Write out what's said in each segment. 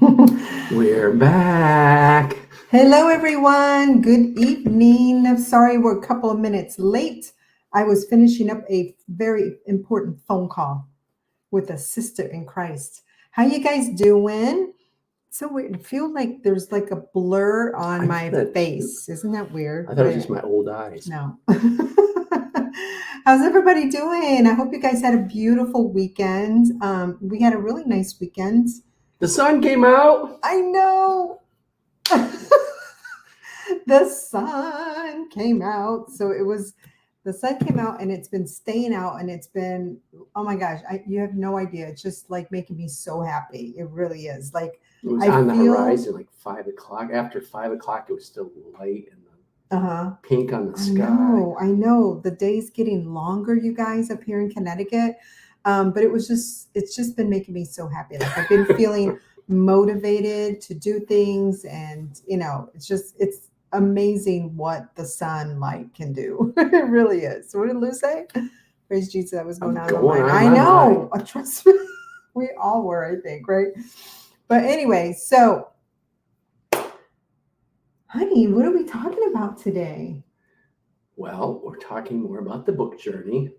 We're back. Hello, everyone. Good evening. I'm sorry we're a couple of minutes late. I was finishing up a very important phone call with a sister in Christ. How you guys doing? So weird. I feel like there's like a blur on I feel my that too. face. Isn't that weird? I thought it was just my old eyes. No. How's everybody doing? I hope you guys had a beautiful weekend. We had a really nice weekend. The sun came out. I know. The sun came out. So the sun came out and it's been staying out and it's been, oh my gosh, you have no idea. It's just like making me so happy. It really is. Like, It was I on the feel, horizon like 5 o'clock. After 5 o'clock, it was still light and uh-huh. pink on the I sky. know, I know. The day's getting longer, you guys, up here in Connecticut. But it's just been making me so happy. Like I've been feeling motivated to do things, and it's amazing what the sunlight can do. It really is. What did Lou say? Praise Jesus, that was going I'm on in my going mind. on I my know. mind. Trust me, we all were, I think, right? But anyway, so honey, what are we talking about today? Well, we're talking more about the book journey.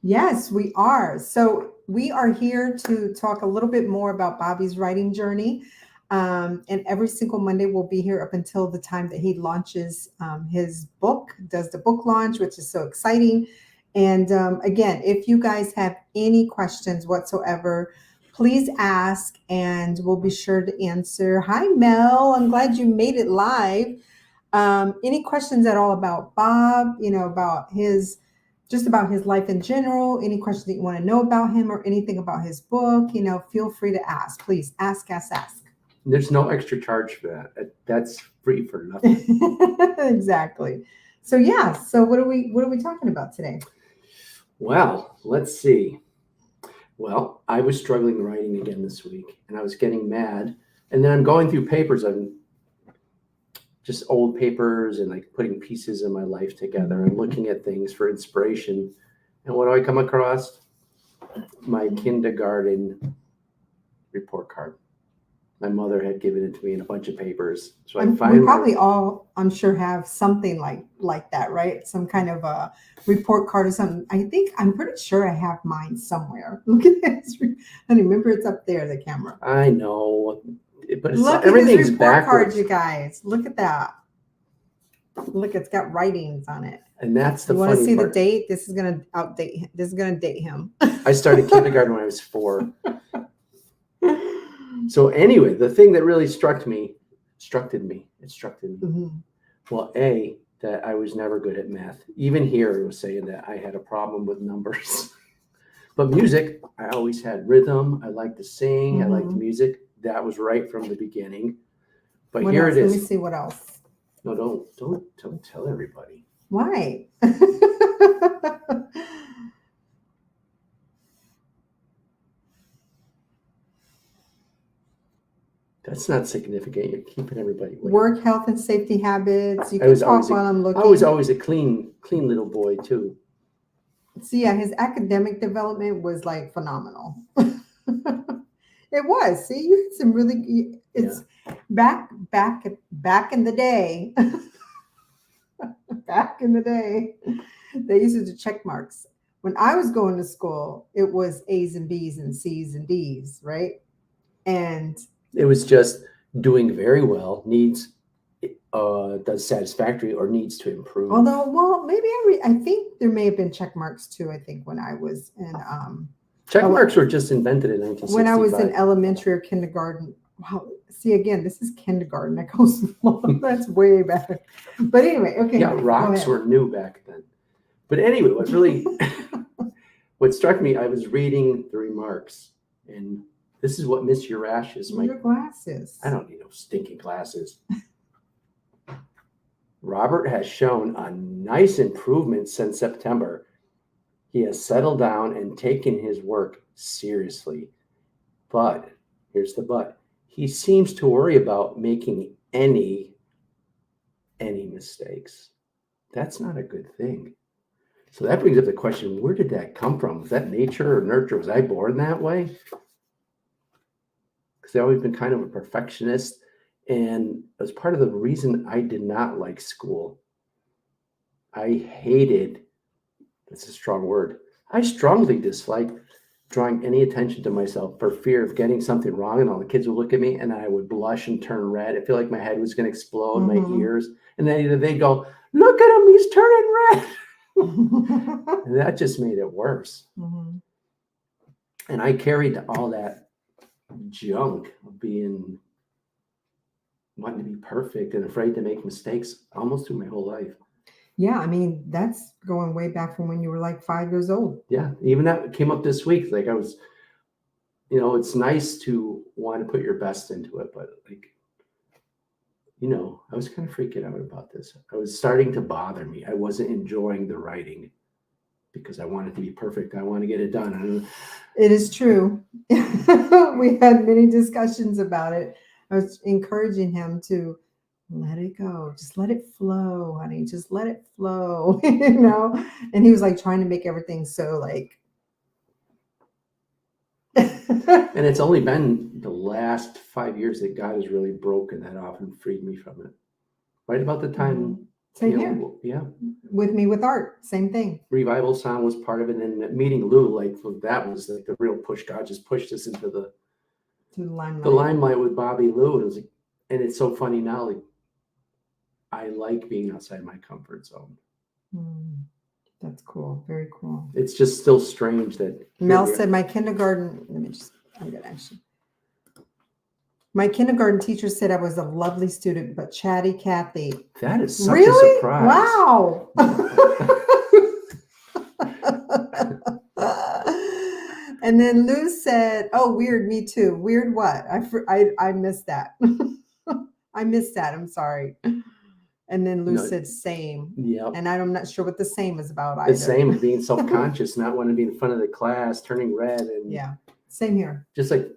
Yes, we are. So we are here to talk a little bit more about Bobby's writing journey. And every single Monday we'll be here up until the time that he launches his book, does the book launch, which is so exciting. And again, if you guys have any questions whatsoever, please ask and we'll be sure to answer. Hi, Mel. I'm glad you made it live. Any questions at all about Bob, about just about his life in general, any questions that you want to know about him or anything about his book, feel free to ask. Please ask, ask, ask. There's no extra charge for that. That's free for nothing. Exactly. So yeah, so what are we talking about today? Well, let's see. Well, I was struggling writing again this week and I was getting mad. And then I'm going through papers. I'm just old papers and like putting pieces of my life together and looking at things for inspiration. And what do I come across? My kindergarten report card. My mother had given it to me in a bunch of papers. So I We find probably all, I'm sure, have something like that, right? Some kind of a report card or something. I'm pretty sure I have mine somewhere. Look at this. And remember, it's up there, the camera. I know, but it's Look at everything's his report card, backwards. you guys. Look at that. Look, it's got writings on it. And that's the You want to funny see the part. date? This is gonna outdate him. This is gonna date him. I started kindergarten when I was 4. So anyway, the thing that really instructed me. Mhm. Well, that I was never good at math. Even here, it was saying that I had a problem with numbers. But music, I always had rhythm. I liked to sing. I liked Mhm. music. That was right from the beginning. But What here else? it Let me is. see what else. No, don't tell everybody. Why? That's not significant. You're keeping everybody waiting. Work, health, and safety habits. You I can was talk while I'm I was looking. always a clean little boy too. See, yeah, his academic development was like phenomenal. It was. See, you had some really. It's back in the day. Back in the day, they used to do check marks. When I was going to school, it was A's and B's and C's and D's, right? And It was just doing very well, needs does satisfactory or needs to improve. although, well, maybe I think there may have been check marks too. I think when I was in Check ele- marks were just invented in 1965. when I was in elementary or kindergarten. Wow. See, again, this is kindergarten. That goes long. That's way back. But anyway, okay. Yeah, Go rocks ahead. were new back then. But anyway, what struck me, I was reading the remarks, and this is what Miss Urash is. Your glasses. I don't need no stinking glasses. Robert has shown a nice improvement since September. He has settled down and taken his work seriously. But here's the but. He seems to worry about making any mistakes. That's not a good thing. So that brings up the question, where did that come from? Was that nature or nurture? Was I born that way? because I've always been kind of a perfectionist. And it was part of the reason I did not like school. I hated, that's a strong word, I strongly disliked drawing any attention to myself for fear of getting something wrong. And all the kids would look at me and I would blush and turn red. I feel like my head was going to explode, my ears. And then either they'd go, look at him, he's turning red. And that just made it worse. And I carried all that junk of being, wanting to be perfect and afraid to make mistakes almost through my whole life. Yeah, I mean, that's going way back from when you were like 5 years old. Yeah, even that came up this week. Like I was, it's nice to want to put your best into it, but like, I was kind of freaking out about this. It was starting to bother me. I wasn't enjoying the writing because I wanted to be perfect. I want to get it done. It is true. We had many discussions about it. I was encouraging him to let it go. Just let it flow, honey. Just let it flow, And he was like trying to make everything so like. And it's only been the last 5 years that God has really broken that off and freed me from it. Right about the time. Same here. Yeah. With me with art, same thing. Revival Sound was part of it. And meeting Lou, like that was like the real push. God just pushed us into the limelight with Bobby Lou. And it was like, and it's so funny now, like I like being outside my comfort zone. That's cool. Very cool. It's just still strange that Mel said my kindergarten, my kindergarten teacher said I was a lovely student, but chatty Kathy. That is such a surprise. Wow. And then Lou said, oh, weird, me too. Weird what? I missed that. I missed that. I'm sorry. And then Lou said same. Yeah. And I'm not sure what the same is about either. The same, being self-conscious, not wanting to be in front of the class, turning red. And yeah, same here. Just like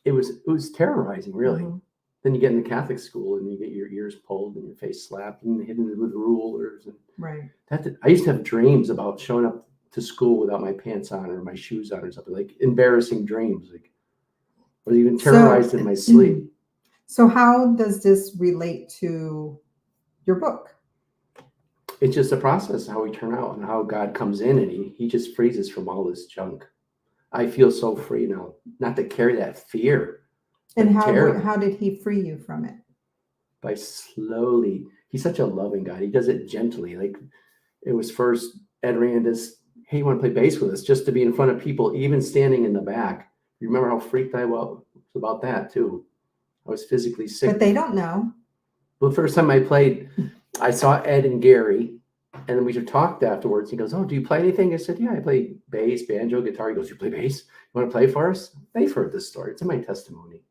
it was terrorizing, really. Then you get in the Catholic school and you get your ears pulled and your face slapped and hidden with rulers. And right. I used to have dreams about showing up to school without my pants on or my shoes on or something, like embarrassing dreams. Like I was even terrorized in my sleep. So how does this relate to your book? It's just a process, how we turn out and how God comes in and he just frees us from all this junk. I feel so free now, not to carry that fear. And how did he free you from it? By slowly, he's such a loving God. He does it gently. Like it was first Ed Randis, hey, you want to play bass with us? Just to be in front of people, even standing in the back. You remember how freaked I was about that too? I was physically sick. But they don't know. Well, the first time I played, I saw Ed and Gary, and then we talked afterwards. He goes, oh, do you play anything? I said, yeah, I play bass, banjo, guitar. He goes, you play bass? You want to play for us? They've heard this story. It's in my testimony.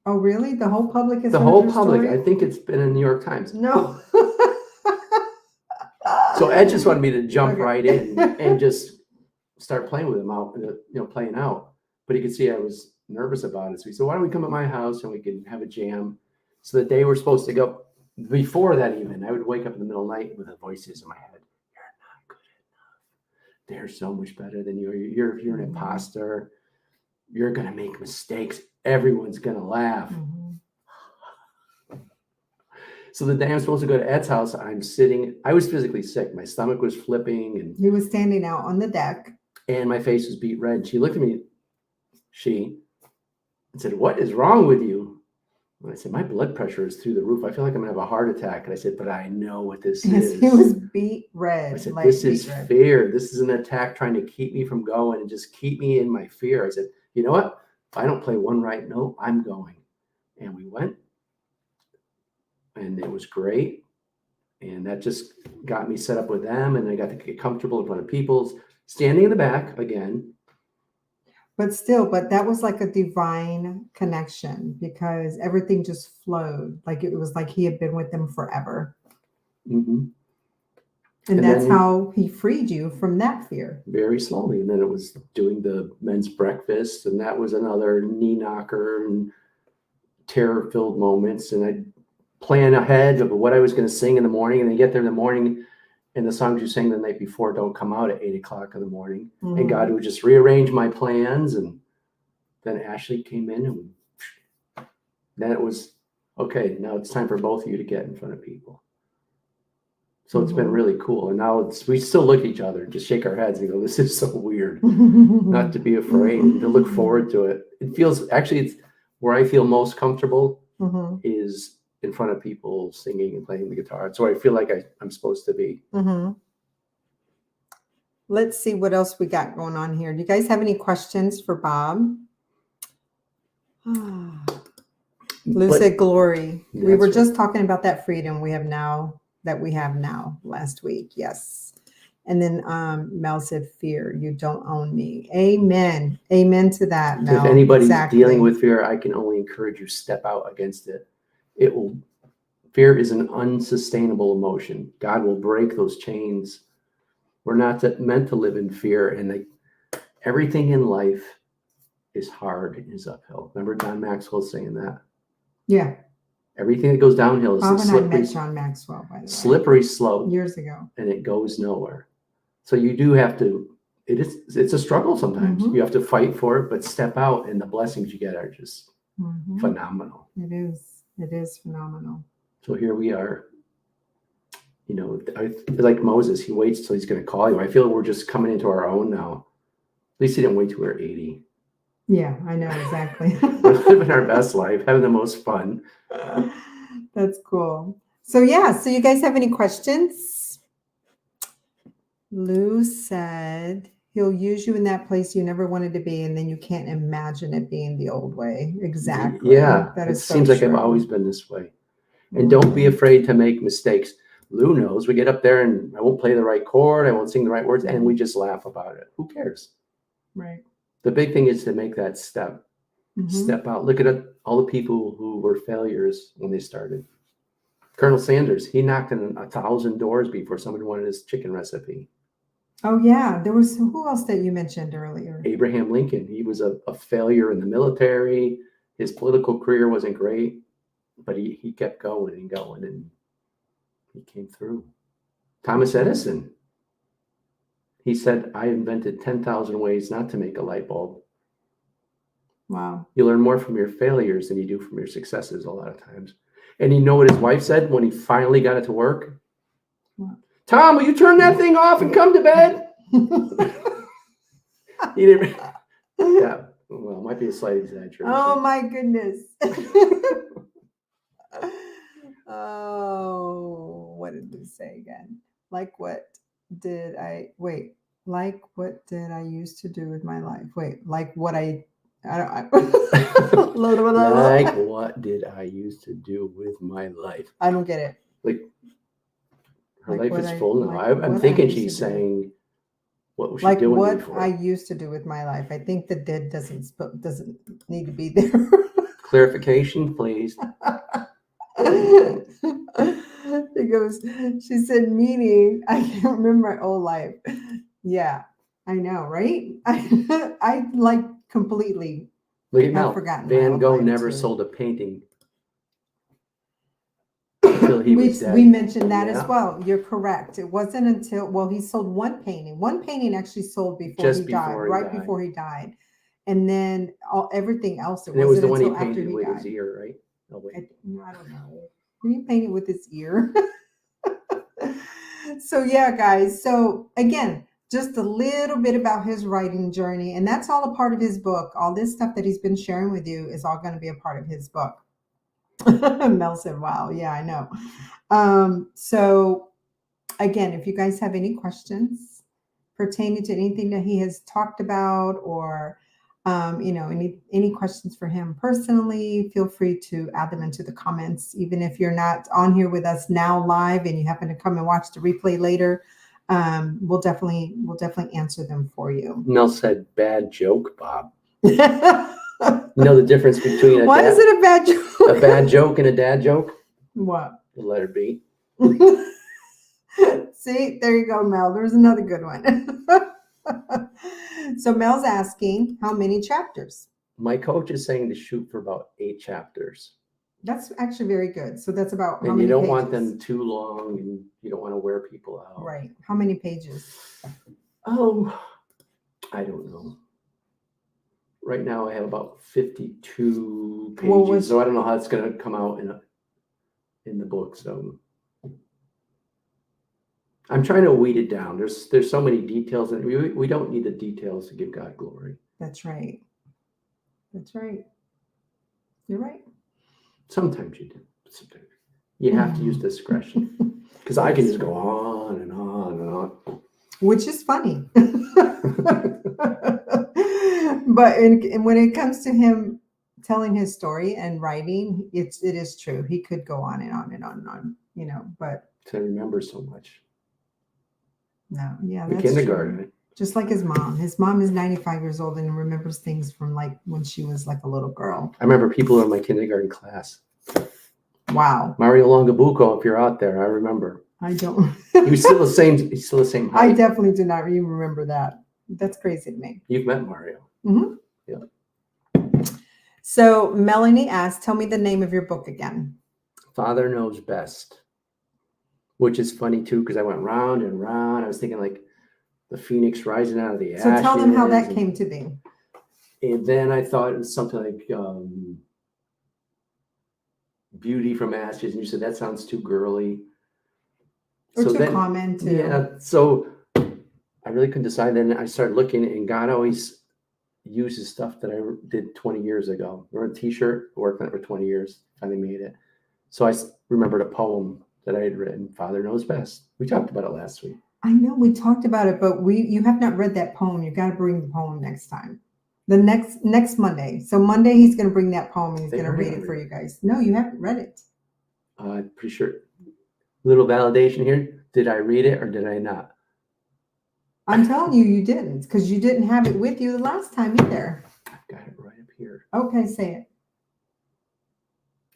Oh, really? The whole public has the heard whole your public. story? I think it's been in the New York Times. No. So Ed just wanted me to jump right in and just start playing with him out, playing out. But he could see I was nervous about it. So he said, why don't we come at my house and we can have a jam? So the day we're supposed to go, before that even, I would wake up in the middle of the night with the voices in my head. You're not good enough. They're so much better than you. You're an imposter. You're going to make mistakes. Everyone's going to laugh. So the day I'm supposed to go to Ed's house, I'm sitting. I was physically sick. My stomach was flipping. And he was standing out on the deck. And my face was beet red. She looked at me, and said, what is wrong with you? And I said, my blood pressure is through the roof. I feel like I'm going to have a heart attack. And I said, but I know what this is. He was beet red. I said, this is fear. This is an attack trying to keep me from going and just keep me in my fear. I said, you know what? If I don't play one right note, I'm going. And we went. And it was great. And that just got me set up with them. And I got to get comfortable in front of people, standing in the back again. But that was like a divine connection because everything just flowed. Like it was like he had been with them forever. And that's how he freed you from that fear. Very slowly. And then it was doing the men's breakfast. And that was another knee knocker and terror-filled moments. And I'd plan ahead of what I was going to sing in the morning. And then get there in the morning. And the songs you sang the night before don't come out at 8 o'clock in the morning. And God would just rearrange my plans. And then Ashley came in and Then it was, okay, now it's time for both of you to get in front of people. So it's been really cool. And now we still look at each other, just shake our heads and go, this is so weird. Not to be afraid and to look forward to it. It feels, actually, it's where I feel most comfortable is in front of people singing and playing the guitar. It's where I feel like I'm supposed to be. Let's see what else we got going on here. Do you guys have any questions for Bob? Lou said glory. We were just talking about that freedom we have now last week. Yes. And then Mel said, fear, you don't own me. Amen. Amen to that, Mel. If anybody's dealing with fear, I can only encourage you, step out against it. Fear is an unsustainable emotion. God will break those chains. We're not meant to live in fear, and everything in life is hard and is uphill. Remember John Maxwell saying that? Yeah. Everything that goes downhill is a slippery, John Maxwell, by the way. Slippery slope. Years ago. And it goes nowhere. So you do have to, it's a struggle sometimes. You have to fight for it, but step out and the blessings you get are just phenomenal. It is. It is phenomenal. So here we are. You know, like Moses, he waits till he's going to call you. I feel we're just coming into our own now. At least he didn't wait till we were 80. Yeah, I know, exactly. We're living our best life, having the most fun. That's cool. So you guys have any questions? Lou said he'll use you in that place you never wanted to be, and then you can't imagine it being the old way. Exactly. Yeah, it seems like I've always been this way. And don't be afraid to make mistakes. Lou knows we get up there and I won't play the right chord, I won't sing the right words, and we just laugh about it. Who cares? Right. The big thing is to make that step. Step out. Look at all the people who were failures when they started. Colonel Sanders, he knocked on 1,000 doors before somebody wanted his chicken recipe. Oh, yeah. There was who else that you mentioned earlier? Abraham Lincoln. He was a failure in the military. His political career wasn't great, but he kept going and going, and he came through. Thomas Edison, he said, I invented 10,000 ways not to make a light bulb. Wow. You learn more from your failures than you do from your successes a lot of times. And you know what his wife said when he finally got it to work? What? Tom, will you turn that thing off and come to bed? He didn't. Yeah. Well, it might be a slight exaggeration. Oh, my goodness. Oh, what did we say again? Like what did I used to do with my life? Like what did I used to do with my life? I don't get it. Like her life is full now. I'm thinking she's saying, what was she doing what before? I used to do with my life. I think the dead doesn't need to be there. Clarification, please. She said, meaning I can't remember my old life. Yeah, I know, right? I like completely. Look at Mel. Van Gogh never sold a painting until he was dead. We mentioned that as well. You're correct. It wasn't until, he sold one painting. One painting actually sold before he died, before he died. And then everything else. It was the one he painted with his ear, right? Oh, wait. I don't know. He painted with his ear. So yeah, guys. So again, just a little bit about his writing journey. And that's all a part of his book. All this stuff that he's been sharing with you is all going to be a part of his book. Mel said, wow. Yeah, I know. So again, if you guys have any questions pertaining to anything that he has talked about, or any questions for him personally, feel free to add them into the comments. Even if you're not on here with us now live and you happen to come and watch the replay later, we'll definitely answer them for you. Mel said, bad joke, Bob. You know the difference between why is it a bad joke? A bad joke and a dad joke? What? The letter B. See, there you go, Mel. There's another good one. So Mel's asking, how many chapters? My coach is saying to shoot for about 8 chapters. That's actually very good. So that's about how many pages? And you don't want them too long, and you don't want to wear people out. Right. How many pages? Oh, I don't know. right now I have about 52 Well, pages, was- so I don't know how it's going to come out in the book. So I'm trying to weed it down. There's so many details, and we don't need the details to give God glory. That's right. That's right. You're right. Sometimes you do. Sometimes you have to use discretion, because I can just go on and on and on. Which is funny. But when it comes to him telling his story and writing, it is true. He could go on and on and on and on, but To remember so much. no, yeah, The that's kindergarten. true. Just like his mom. His mom is 95 years old and remembers things from like when she was like a little girl. I remember people in my kindergarten class. Wow. Mario Longabuco, if you're out there, I remember. I don't. He's still the same. He's still the same I height. definitely do not even remember that. That's crazy to me. You've met Mario. Mm-hmm. Yeah. So Melanie asked, tell me the name of your book again. Father Knows Best, which is funny too, because I went round and round. I was thinking like the phoenix rising out of the ashes. So tell them how that came to be. And then I thought it was something like beauty from ashes. And you said, that sounds too girly. Or so too then, common too. Yeah. So I really couldn't decide. Then I started looking, and God always uses stuff that I did 20 years ago. I wrote a t-shirt, worked on it for 20 years, finally made it. So I remembered a poem that I had written, Father Knows Best. We talked about it last week. I know we talked about it, but you have not read that poem. You got to bring the poem next time. The next Monday. So Monday he's going to bring that poem and he's going to read it for you guys. No, you haven't read it. Pretty sure. Little validation here. Did I read it or did I not? I'm telling you, you didn't, because you didn't have it with you the last time either. I've got it right up here. Okay, say it.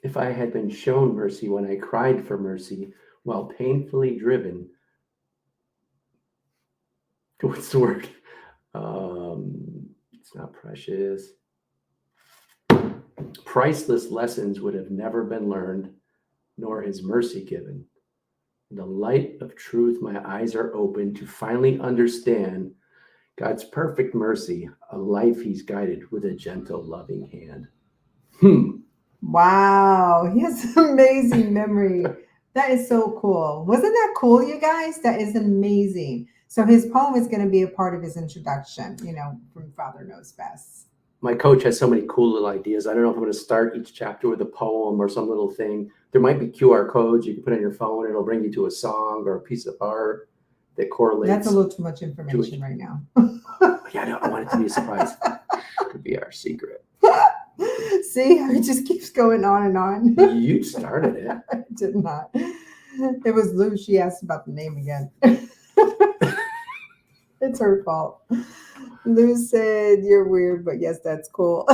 If I had been shown mercy when I cried for mercy while painfully driven. What's the word? It's not precious. Priceless lessons would have never been learned, nor his mercy given. In the light of truth, my eyes are open to finally understand God's perfect mercy, a life he's guided with a gentle, loving hand. Wow, he has amazing memory. That is so cool. Wasn't that cool, you guys? That is amazing. So his poem is going to be a part of his introduction, from Father Knows Best. My coach has so many cool little ideas. I don't know if I'm going to start each chapter with a poem or some little thing. There might be QR codes you can put on your phone. It'll bring you to a song or a piece of art that correlates. That's a little too much information right now. Yeah, I want it to be a surprise. It could be our secret. See, it just keeps going on and on. You started it. I did not. It was Lou. She asked about the name again. It's her fault. Lou said, you're weird, but yes, that's cool.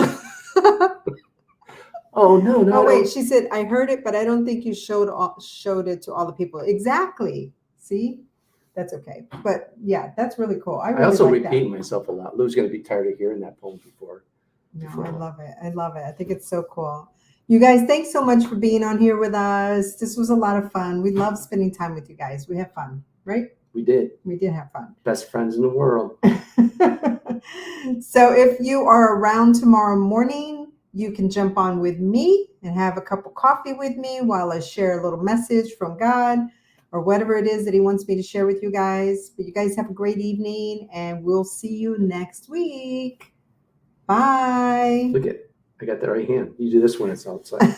Oh, no. Oh, wait. She said, I heard it, but I don't think you showed it to all the people. Exactly. See? That's okay. But yeah, that's really cool. I also like repeat that. myself a lot. Lou's going to be tired of hearing that poem before. No, I love it. I love it. I think it's so cool. You guys, thanks so much for being on here with us. This was a lot of fun. We love spending time with you guys. We have fun, right? We did. We did have fun. Best friends in the world. So if you are around tomorrow morning, you can jump on with me and have a cup of coffee with me while I share a little message from God or whatever it is that he wants me to share with you guys. But you guys have a great evening and we'll see you next week. Bye. Look at, I got the right hand. You do this when it's outside.